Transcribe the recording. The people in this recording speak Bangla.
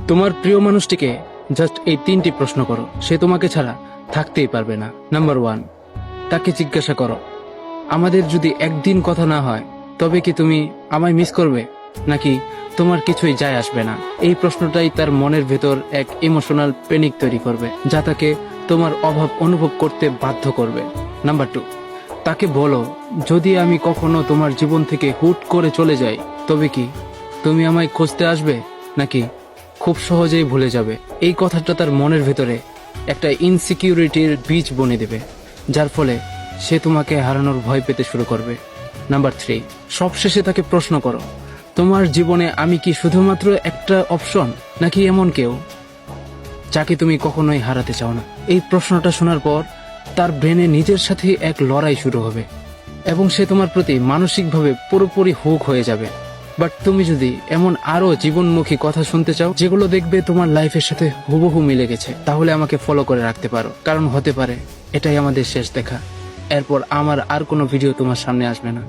তোমার প্রিয় মানুষটিকে জাস্ট এই 3টি প্রশ্ন করো, সে তোমাকে ছাড়া থাকতেই পারবে না। নাম্বার 1, তাকে জিজ্ঞাসা করো, আমাদের যদি একদিন কথা না হয় তবে কি তুমি আমায় মিস করবে, নাকি তোমার কিছুই যায় আসবে না? এই প্রশ্নটাই তার মনের ভেতর এক ইমোশনাল প্যানিক তৈরি করবে, যা তাকে তোমার অভাব অনুভব করতে বাধ্য করবে। নাম্বার 2, তাকে বলো, যদি আমি কখনো তোমার জীবন থেকে হুট করে চলে যাই তবে কি তুমি আমায় খুঁজতে আসবে, নাকি খুব সহজেই ভুলে যাবে? এই কথাটা তার মনের ভেতরে একটা ইনসিকিউরিটির বীজ বনে দেবে, যার ফলে সে তোমাকে হারানোর ভয় পেতে শুরু করবে। নাম্বার 3, সবশেষে তাকে প্রশ্ন করো, তোমার জীবনে আমি কি শুধুমাত্র একটা অপশন, নাকি এমন কেউ যাকে তুমি কখনোই হারাতে চাও না? এই প্রশ্নটা শোনার পর তার ব্রেনে নিজের সাথে এক লড়াই শুরু হবে এবং সে তোমার প্রতি মানসিকভাবে পুরোপুরি হুক হয়ে যাবে। বাট তুমি যদি এমন আরো জীবনমুখী কথা শুনতে চাও, যেগুলো দেখবে তোমার লাইফের সাথে হুবহু মিলে গেছে, তাহলে আমাকে ফলো করে রাখতে পারো, কারণ হতে পারে এটাই আমাদের শেষ দেখা। এরপর আমার আর কোনো ভিডিও তোমার সামনে আসবে না।